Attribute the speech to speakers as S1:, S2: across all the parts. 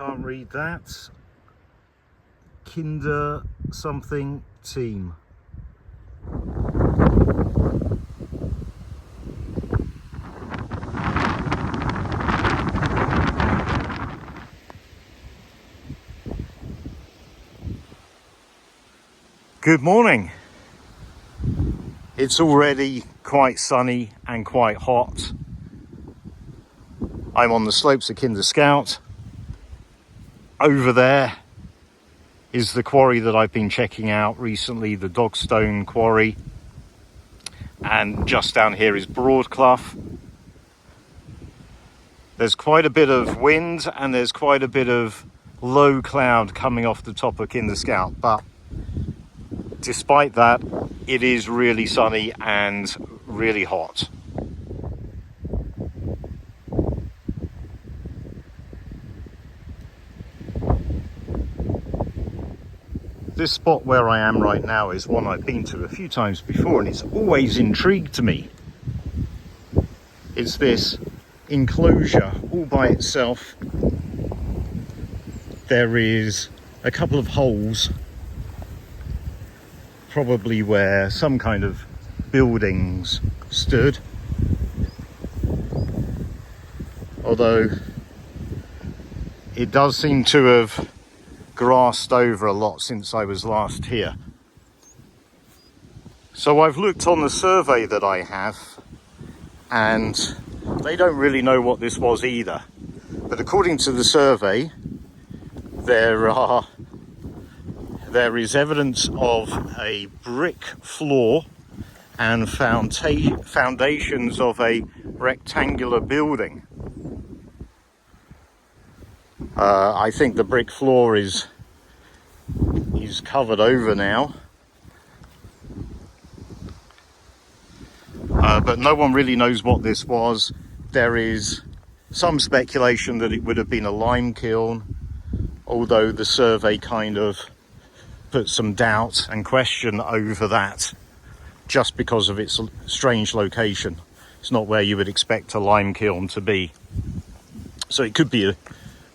S1: Can't read that. Kinder something team. Good morning. It's already quite sunny and quite hot. I'm on the slopes of Kinder Scout. Over there is the quarry that I've been checking out recently, the Dogstone Quarry. And just down here is Broadclough. There's quite a bit of wind and there's quite a bit of low cloud coming off the top of Kinder Scout, but despite that, it is really sunny and really hot. This spot where I am right now is one I've been to a few times before, and it's always intrigued me. It's this enclosure all by itself. There is a couple of holes, probably where some kind of buildings stood, although it does seem to have grassed over a lot since I was last here. So I've looked on the survey that I have, and they don't really know what this was either, but according to the survey, there is evidence of a brick floor and foundations of a rectangular building. I think the brick floor is covered over now, but no one really knows what this was. There is some speculation that it would have been a lime kiln, although the survey kind of put some doubt and question over that just because of its strange location. It's not where you would expect a lime kiln to be. So it could be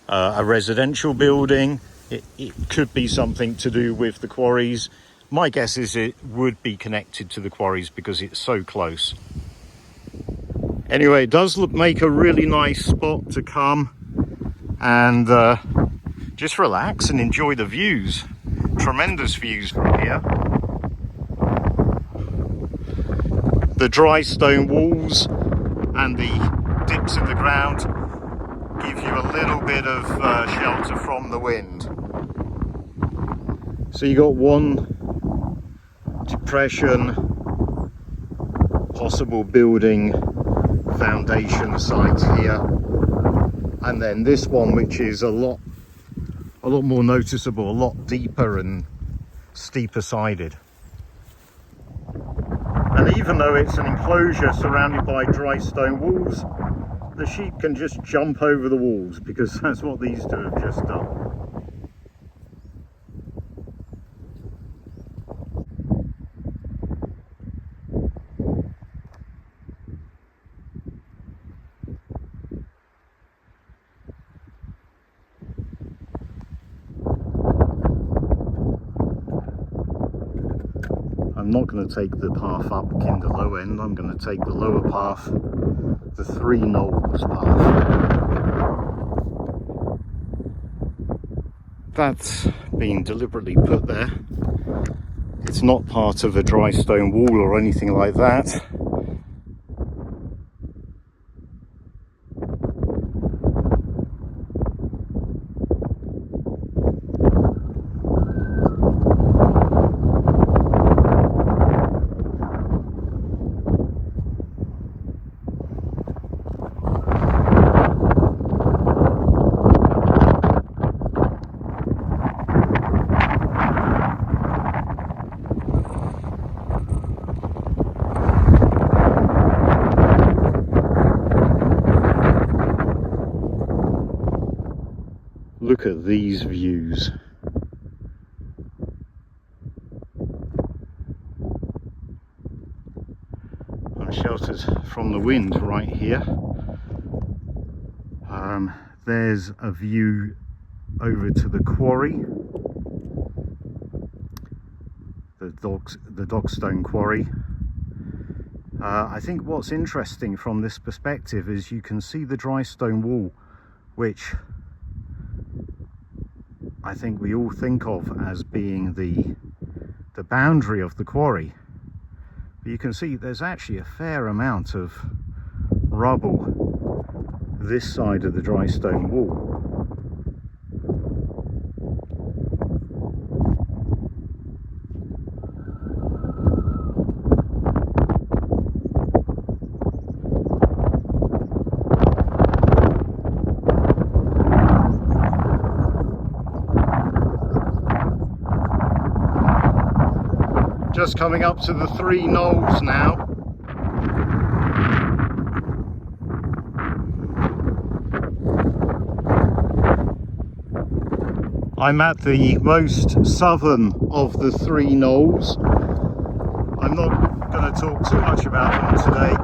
S1: a residential building. It could be something to do with the quarries. My guess is it would be connected to the quarries because it's so close. Anyway, it does make a really nice spot to come and just relax and enjoy the views. Tremendous views from here. The dry stone walls and the dips in the ground give you a little bit of shelter from the wind. So you got one depression, possible building foundation site here, and then this one, which is a lot more noticeable, a lot deeper and steeper sided. And even though it's an enclosure surrounded by dry stone walls, the sheep can just jump over the walls, because that's what these two have just done. I'm not going to take the path up Kinder Low End, I'm going to take the lower path, the Three Knolls path. That's been deliberately put there. It's not part of a dry stone wall or anything like that. Look at these views. I'm sheltered from the wind right here. There's a view over to the quarry, the Dogstone Quarry. I think what's interesting from this perspective is you can see the dry stone wall, which I think we all think of as being the boundary of the quarry. But you can see there's actually a fair amount of rubble this side of the dry stone wall. Just coming up to the Three Knolls now. I'm at the most southern of the Three Knolls. I'm not going to talk too much about them today,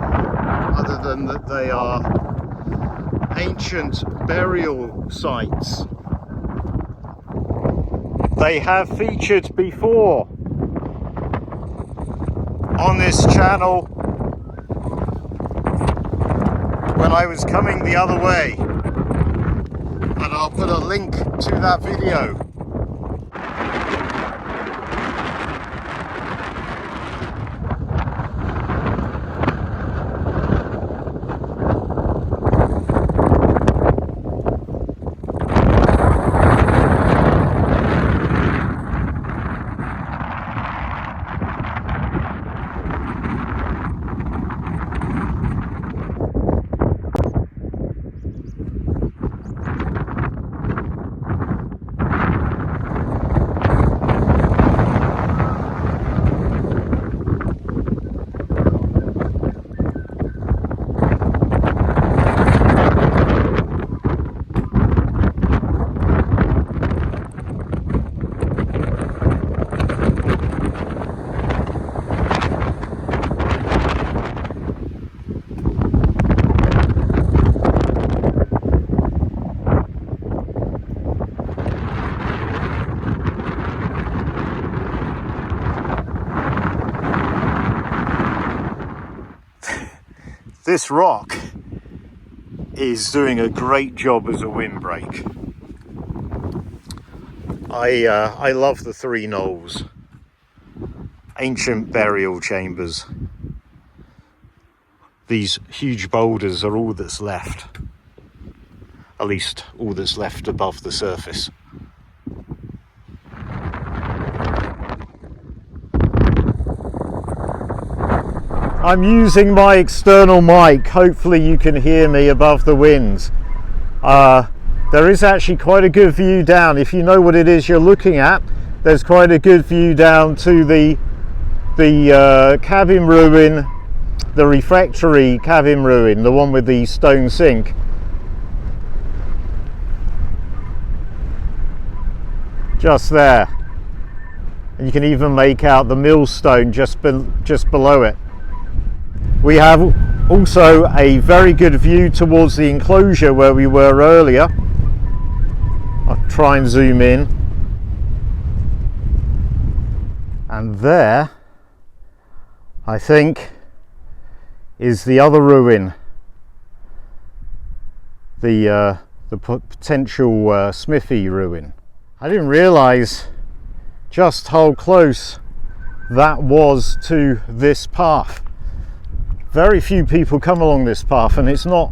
S1: other than that they are ancient burial sites. They have featured before on this channel when I was coming the other way, and I'll put a link to that video. This rock is doing a great job as a windbreak. I love the Three Knolls, ancient burial chambers. These huge boulders are all that's left, at least all that's left above the surface. I'm using my external mic, hopefully you can hear me above the winds. There is actually quite a good view down. If you know what it is you're looking at, there's quite a good view down to the cabin ruin, the refectory cabin ruin, the one with the stone sink. Just there. And you can even make out the millstone just below it. We have also a very good view towards the enclosure where we were earlier. I'll try and zoom in. And there, I think, is the other ruin. The potential smithy ruin. I didn't realise just how close that was to this path. Very few people come along this path, and it's not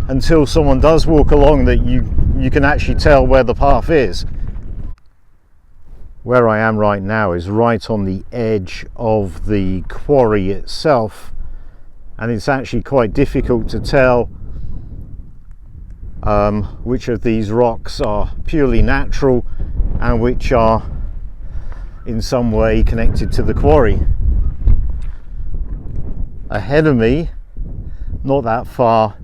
S1: until someone does walk along that you can actually tell where the path is. Where I am right now is right on the edge of the quarry itself, and it's actually quite difficult to tell which of these rocks are purely natural and which are in some way connected to the quarry. Ahead of me, not that far,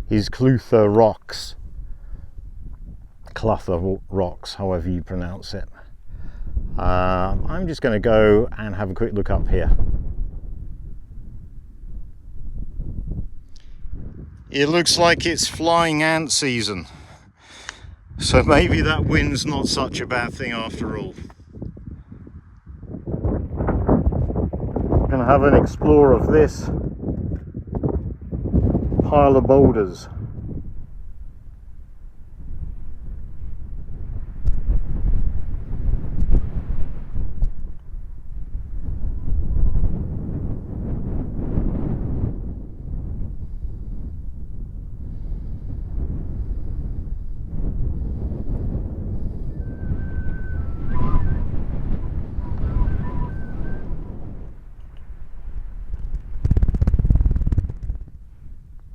S1: is Cluther Rocks. Cluther Rocks, however you pronounce it. I'm just going to go and have a quick look up here. It looks like it's flying ant season. So maybe that wind's not such a bad thing after all. Gonna have an explore of this pile of boulders.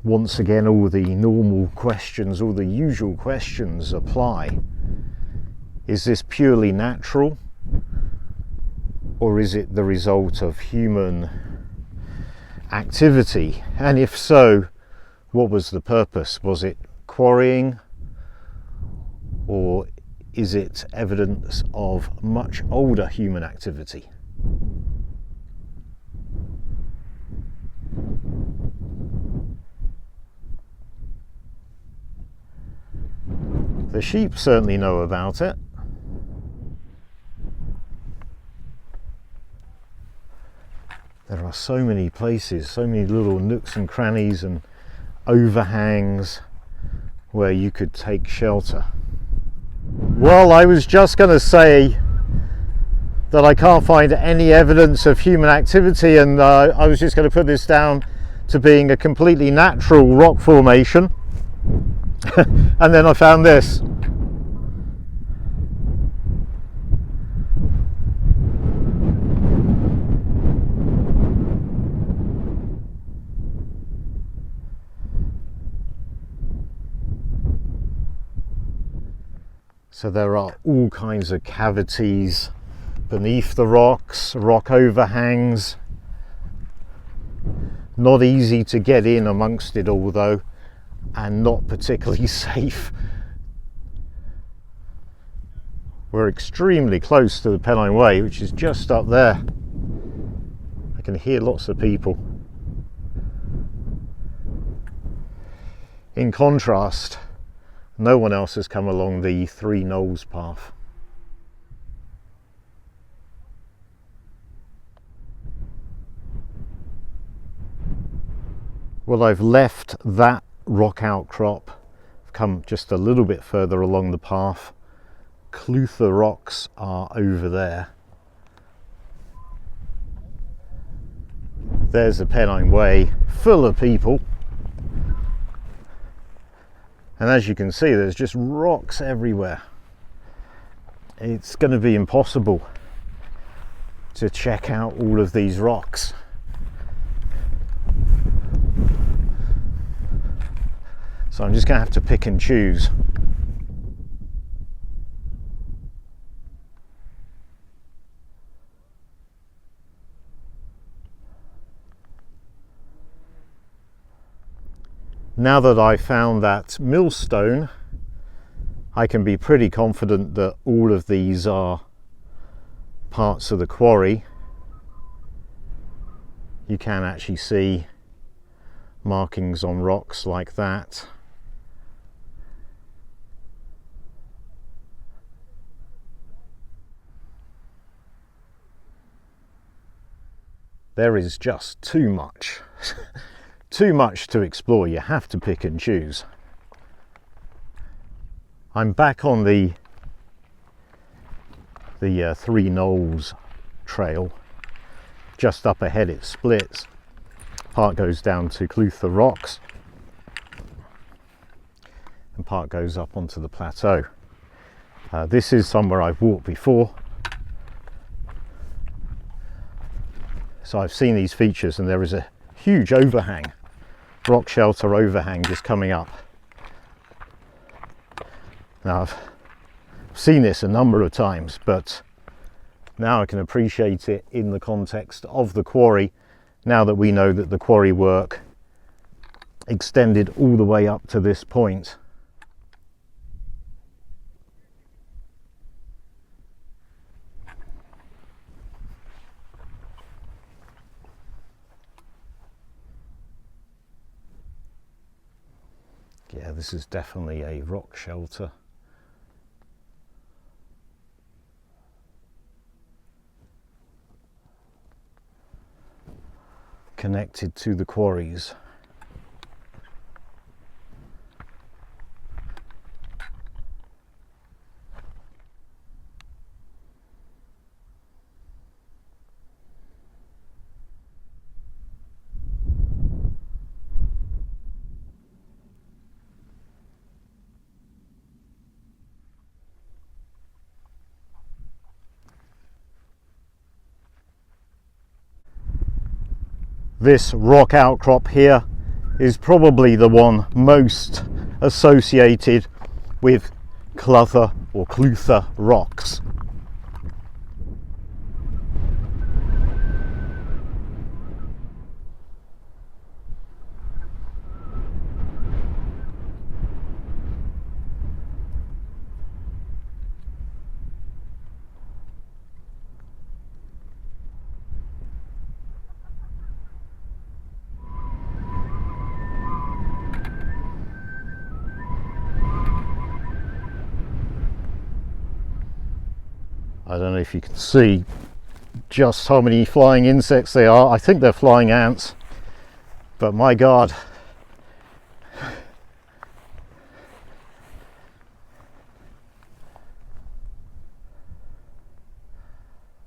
S1: Once again, all the normal questions, all the usual questions apply. Is this purely natural, or is it the result of human activity? And if so, what was the purpose? Was it quarrying, or is it evidence of much older human activity? The sheep certainly know about it. There are so many places, so many little nooks and crannies and overhangs where you could take shelter. Well, I was just going to say that I can't find any evidence of human activity, and I was just going to put this down to being a completely natural rock formation. And then I found this. So there are all kinds of cavities beneath the rocks, rock overhangs. Not easy to get in amongst it all though, and not particularly safe. We're extremely close to the Pennine Way, which is just up there. I can hear lots of people. In contrast, no one else has come along the Three Knolls path. Well, I've left that rock outcrop. I've come just a little bit further along the path. Cluther Rocks are over there. There's the Pennine Way, full of people. And as you can see, there's just rocks everywhere. It's going to be impossible to check out all of these rocks. So I'm just going to have to pick and choose. Now that I found that millstone, I can be pretty confident that all of these are parts of the quarry. You can actually see markings on rocks like that. There is just too much. Too much to explore. You have to pick and choose. I'm back on the Three Knolls trail. Just up ahead it splits. Part goes down to Cluther Rocks and part goes up onto the plateau. This is somewhere I've walked before, so I've seen these features, and there is a huge overhang, rock shelter overhang just coming up. Now I've seen this a number of times, but now I can appreciate it in the context of the quarry, now that we know that the quarry work extended all the way up to this point. Yeah, this is definitely a rock shelter connected to the quarries. This rock outcrop here is probably the one most associated with Cluther or Cluther Rocks. I don't know if you can see just how many flying insects they are. I think they're flying ants, but my God.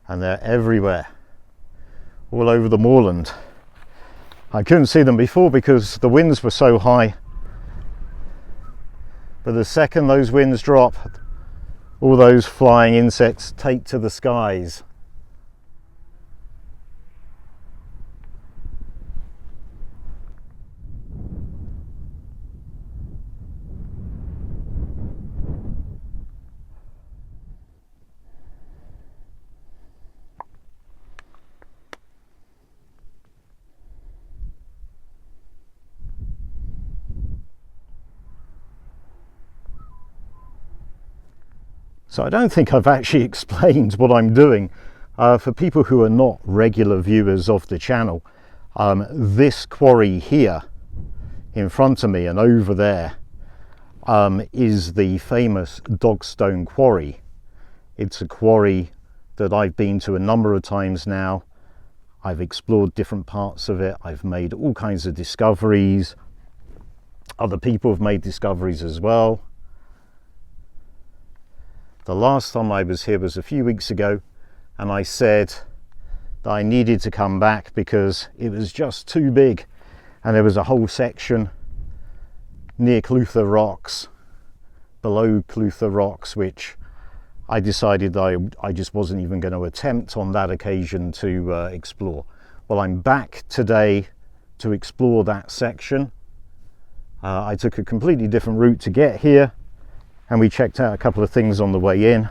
S1: And they're everywhere, all over the moorland. I couldn't see them before because the winds were so high, but the second those winds drop, all those flying insects take to the skies. So I don't think I've actually explained what I'm doing. For people who are not regular viewers of the channel, this quarry here in front of me and over there is the famous Dogstone Quarry. It's a quarry that I've been to a number of times now. I've explored different parts of it. I've made all kinds of discoveries. Other people have made discoveries as well. The last time I was here was a few weeks ago, and I said that I needed to come back because it was just too big, and there was a whole section near Cluther Rocks, below Cluther Rocks, which I decided I just wasn't even going to attempt on that occasion to explore. Well, I'm back today to explore that section. I took a completely different route to get here, and we checked out a couple of things on the way in.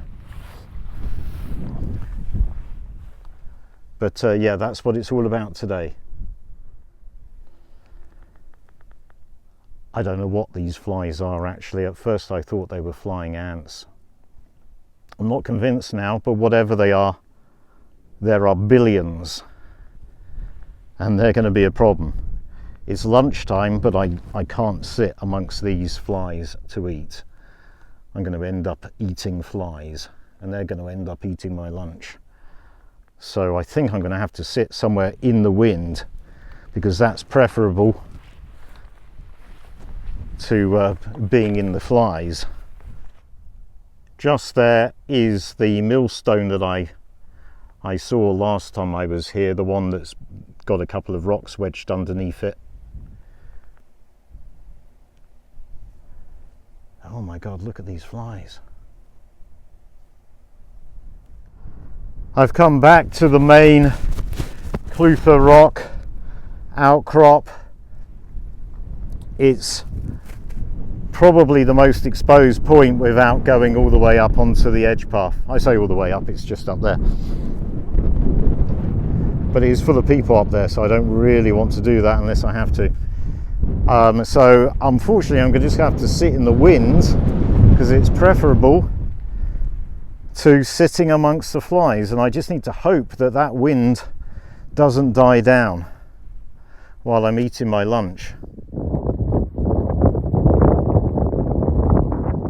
S1: But yeah, that's what it's all about today. I don't know what these flies are actually. At first I thought they were flying ants. I'm not convinced now, but whatever they are, there are billions, and they're going to be a problem. It's lunchtime, but I can't sit amongst these flies to eat. I'm going to end up eating flies, and they're going to end up eating my lunch. So I think I'm going to have to sit somewhere in the wind, because that's preferable to being in the flies. Just there is the millstone that I saw last time I was here, the one that's got a couple of rocks wedged underneath it. Oh my God, look at these flies. I've come back to the main Cluther Rock outcrop. It's probably the most exposed point without going all the way up onto the edge path. I say all the way up, it's just up there. But it is full of people up there, so I don't really want to do that unless I have to. So unfortunately I'm just going to have to sit in the wind, because it's preferable to sitting amongst the flies, and I just need to hope that that wind doesn't die down while I'm eating my lunch.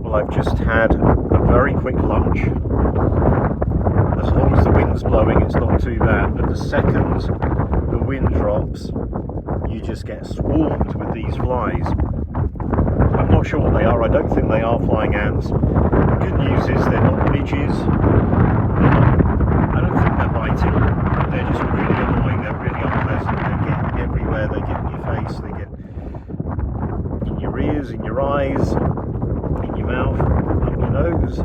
S1: Well, I've just had a very quick lunch. As long as the wind's blowing, it's not too bad, but the second the wind drops, you just get swarmed with these flies. I'm not sure what they are. I don't think they are flying ants. The good news is they're not midges. I don't think they're biting. They're just really annoying. They're really unpleasant. They get everywhere. They get in your face. They get in your ears, in your eyes, in your mouth, up your nose.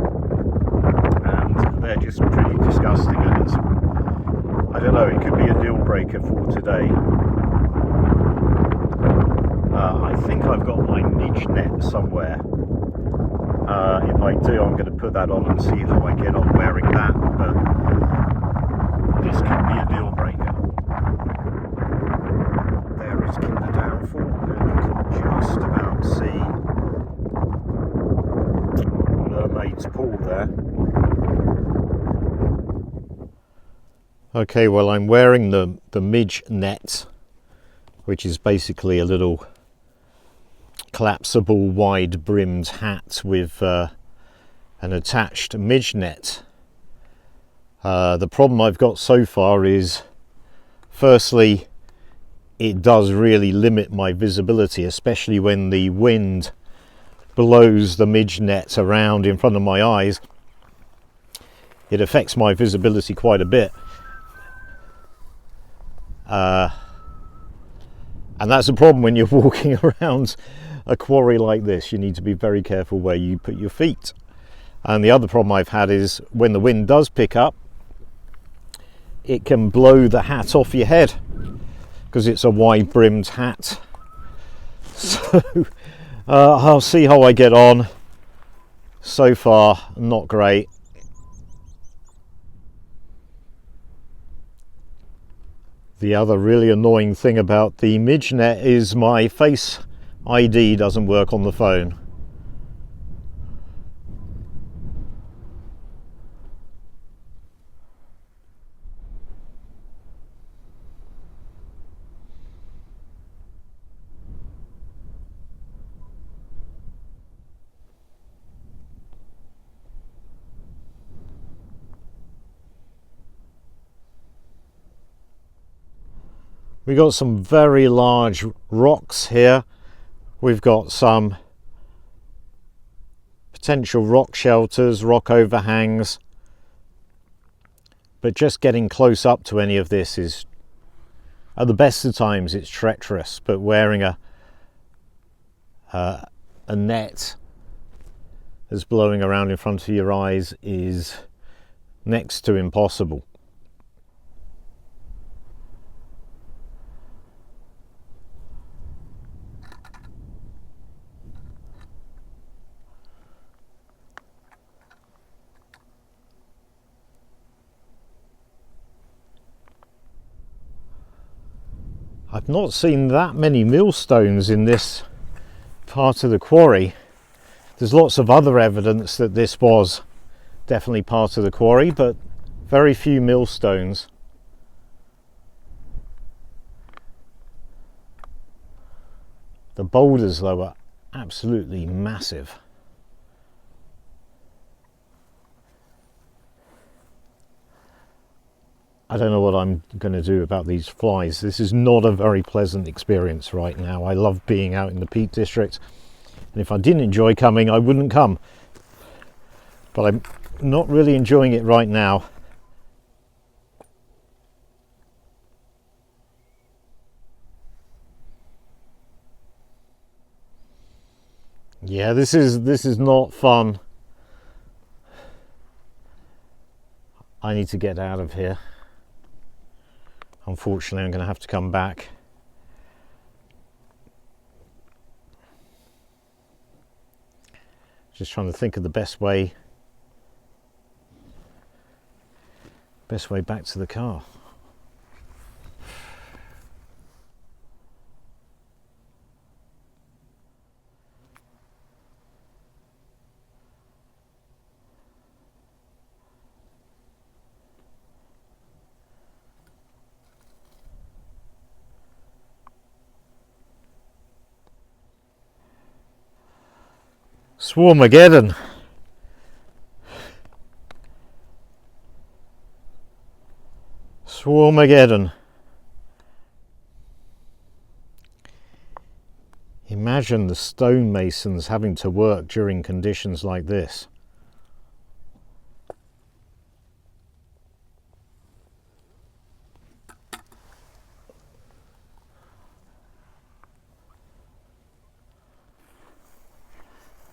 S1: And they're just pretty disgusting. And it's, I don't know, it could be a deal breaker for today. I think I've got my midge net somewhere. If I do, I'm going to put that on and see how I get on wearing that. But this could be a deal breaker. There is Kinder Downfall, and you can just about see Mermaid's Pool there. Okay, well, I'm wearing the midge net, which is basically a little collapsible wide brimmed hat with an attached midge net. The problem I've got so far is, firstly, it does really limit my visibility, especially when the wind blows the midge net around in front of my eyes. It affects my visibility quite a bit. And that's a problem when you're walking around a quarry like this. You need to be very careful where you put your feet. And the other problem I've had is when the wind does pick up, it can blow the hat off your head because it's a wide brimmed hat. So I'll see how I get on. So far, not great. The other really annoying thing about the midge net is my Face ID doesn't work on the phone. We got some very large rocks here. We've got some potential rock shelters, rock overhangs, but just getting close up to any of this is, at the best of times, it's treacherous. But wearing a net that's blowing around in front of your eyes is next to impossible. I've not seen that many millstones in this part of the quarry. There's lots of other evidence that this was definitely part of the quarry, but very few millstones. The boulders, though, are absolutely massive. I don't know what I'm going to do about these flies. This is not a very pleasant experience right now. I love being out in the Peak District, and if I didn't enjoy coming, I wouldn't come. But I'm not really enjoying it right now. Yeah, this is not fun. I need to get out of here. Unfortunately, I'm going to have to come back. Just trying to think of the best way back to the car. Swarmageddon. Swarmageddon. Imagine the stonemasons having to work during conditions like this.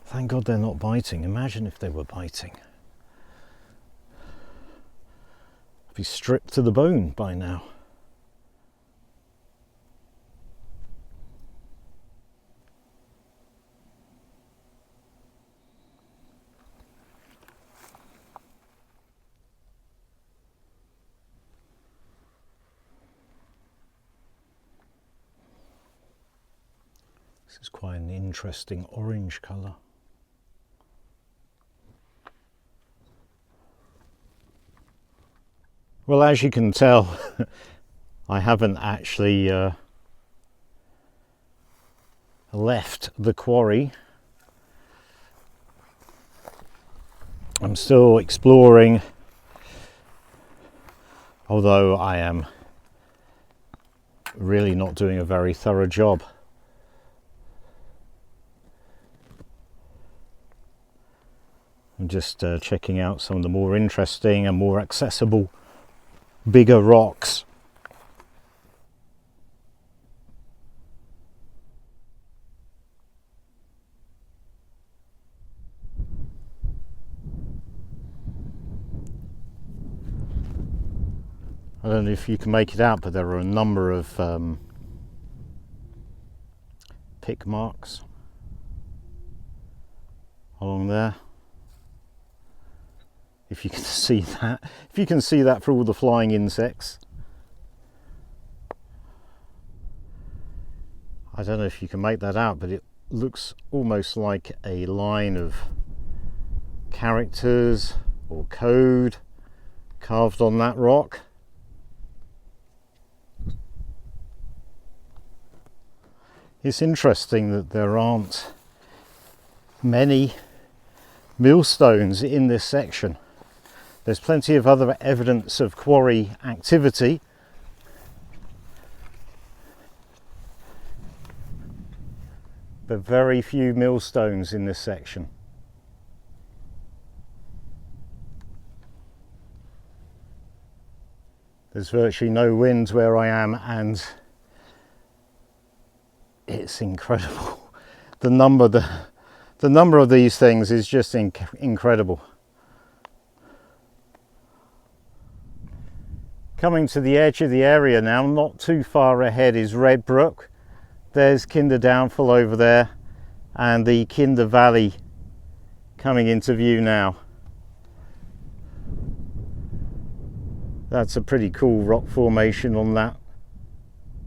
S1: Thank God they're not biting. Imagine if they were biting. I'd be stripped to the bone by now. This is quite an interesting orange colour. Well, as you can tell, I haven't actually left the quarry. I'm still exploring, although I am really not doing a very thorough job. I'm just checking out some of the more interesting and more accessible bigger rocks. I don't know if you can make it out, but there are a number of pick marks along there. If you can see that, for all the flying insects. I don't know if you can make that out, but it looks almost like a line of characters or code carved on that rock. It's interesting that there aren't many millstones in this section. There's plenty of other evidence of quarry activity, but very few millstones in this section. There's virtually no wind where I am, and it's incredible. The number of these things is just incredible. Coming to the edge of the area now, not too far ahead, is Red Brook. There's Kinder Downfall over there, and the Kinder Valley coming into view now. That's a pretty cool rock formation on that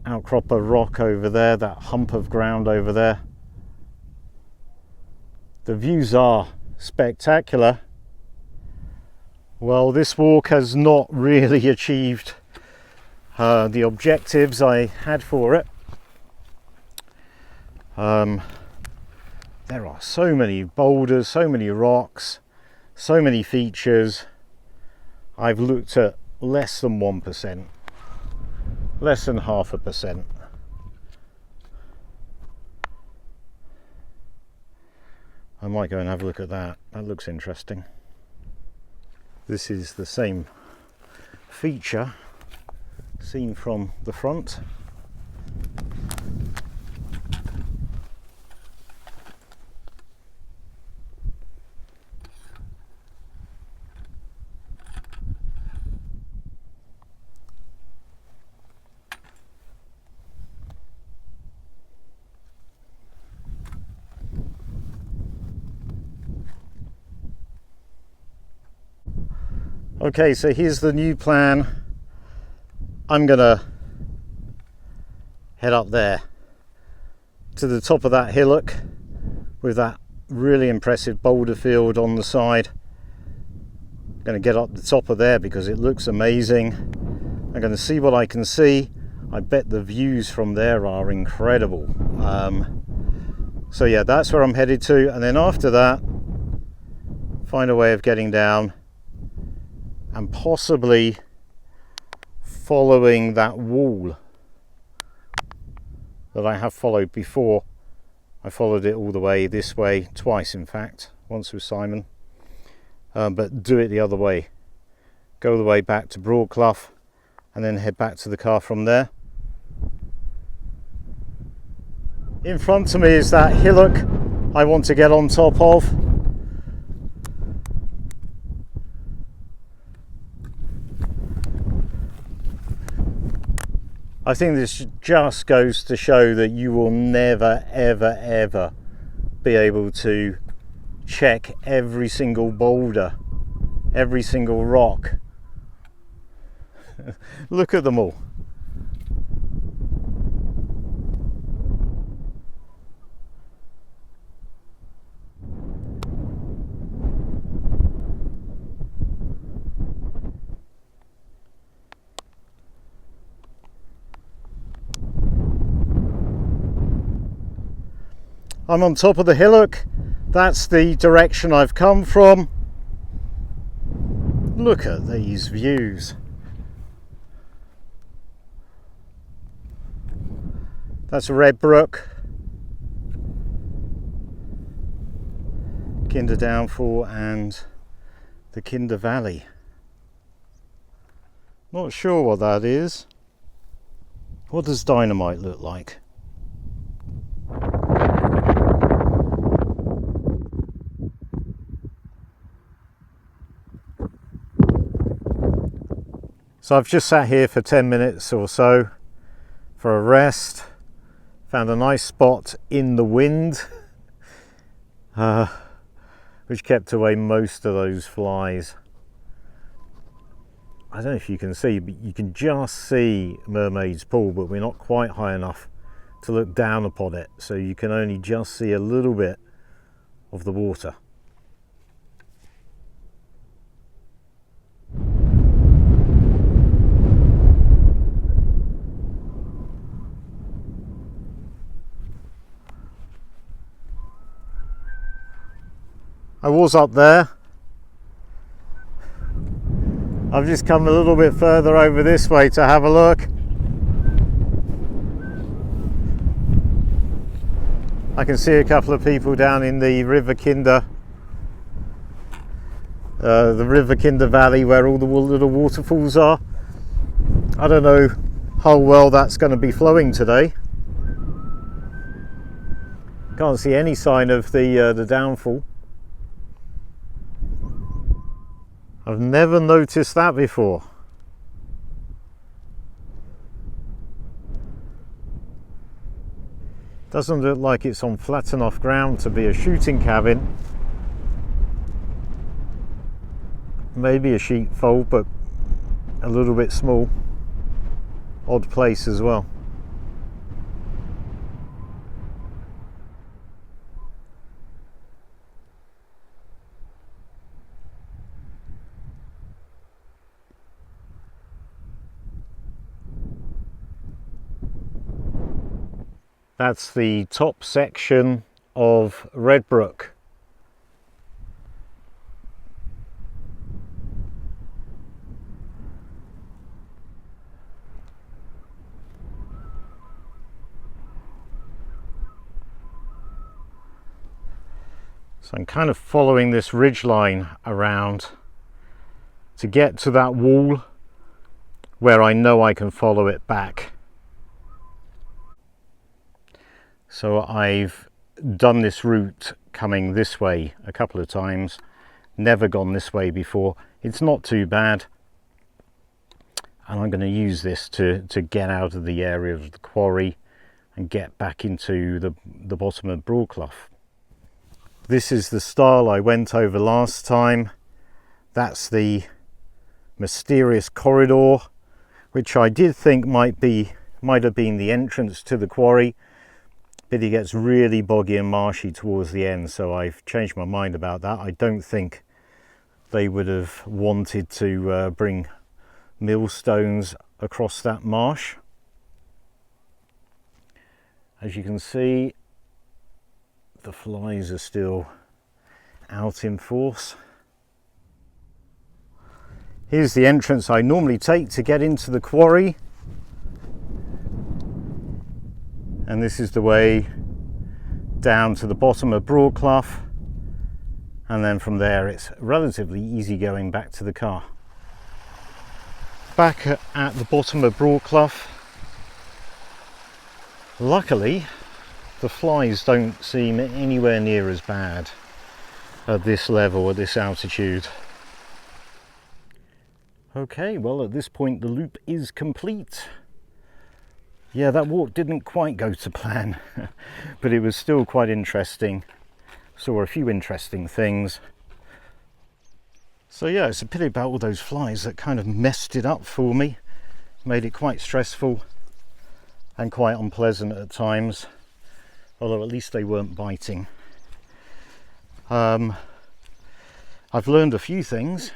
S1: outcrop of rock over there, that hump of ground over there. The views are spectacular. Well, this walk has not really achieved the objectives I had for it. There are so many boulders, so many rocks, so many features. I've looked at less than 1%, less than 0.5%. I might go and have a look at that. That looks interesting. This is the same feature seen from the front. Okay, so here's the new plan. I'm gonna head up there to the top of that hillock with that really impressive boulder field on the side. I'm gonna get up the top of there because it looks amazing. I'm gonna see what I can see. I bet the views from there are incredible. So yeah, that's where I'm headed to, and then after that, find a way of getting down and possibly following that wall that I have followed before I followed it all the way this way, twice in fact, once with Simon, but do it the other way. Go the way back to Broadclough and then head back to the car from there. In front of me is that hillock I want to get on top of. I think this just goes to show that you will never, ever, ever be able to check every single boulder, every single rock. Look at them all. I'm on top of the hillock. That's the direction I've come from. Look at these views. That's Redbrook, Kinder Downfall and the Kinder Valley. Not sure what that is. What does Dynamite look like? So I've just sat here for 10 minutes or so for a rest. Found a nice spot in the wind, which kept away most of those flies. I don't know if you can see, but you can just see Mermaid's Pool, but we're not quite high enough to look down upon it, so you can only just see a little bit of the water. I was up there. I've just come a little bit further over this way to have a look. I can see a couple of people down in the River Kinder, Valley, where all the little waterfalls are. I don't know how well that's going to be flowing today. Can't see any sign of the downfall. I've never noticed that before. Doesn't look like it's on flat enough ground to be a shooting cabin. Maybe a sheepfold, but a little bit small. Odd place as well. That's the top section of Redbrook. So I'm kind of following this ridge line around to get to that wall where I know I can follow it back. So I've done this route coming this way a couple of times, never gone this way before. It's not too bad, and I'm going to use this to get out of the area of the quarry and get back into the bottom of Broadclough. This is the stile I went over last time. That's the mysterious corridor, which I did think might have been the entrance to the quarry. But it gets really boggy and marshy towards the end, so I've changed my mind about that. I don't think they would have wanted to bring millstones across that marsh. As you can see, the flies are still out in force. Here's the entrance I normally take to get into the quarry. And this is the way down to the bottom of Broadclough, and then from there it's relatively easy going back to the car. Back at the bottom of Broadclough, luckily the flies don't seem anywhere near as bad at this level, at this altitude. Okay, well at this point the loop is complete. Yeah, that walk didn't quite go to plan, but it was still quite interesting. Saw a few interesting things. So yeah, it's a pity about all those flies that kind of messed it up for me. Made it quite stressful and quite unpleasant at times. Although at least they weren't biting. I've learned a few things.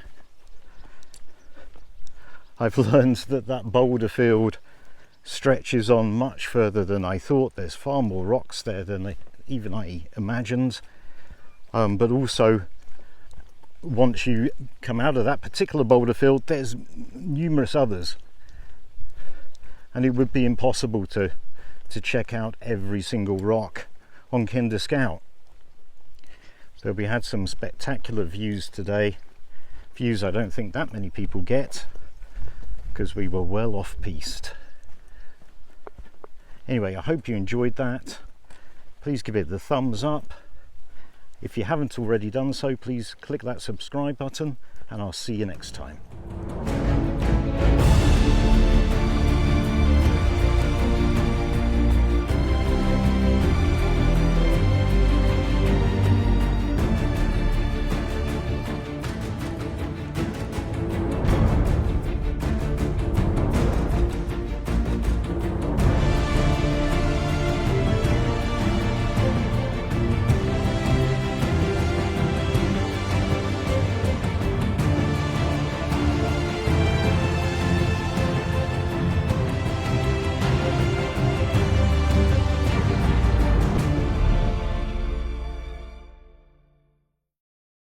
S1: I've learned that boulder field stretches on much further than I thought. There's far more rocks there than even I imagined. But also, once you come out of that particular boulder field, there's numerous others. And it would be impossible to check out every single rock on Kinder Scout. So we had some spectacular views today. Views I don't think that many people get, because we were well off-piste. Anyway, I hope you enjoyed that. Please give it the thumbs up. If you haven't already done so, please click that subscribe button, and I'll see you next time.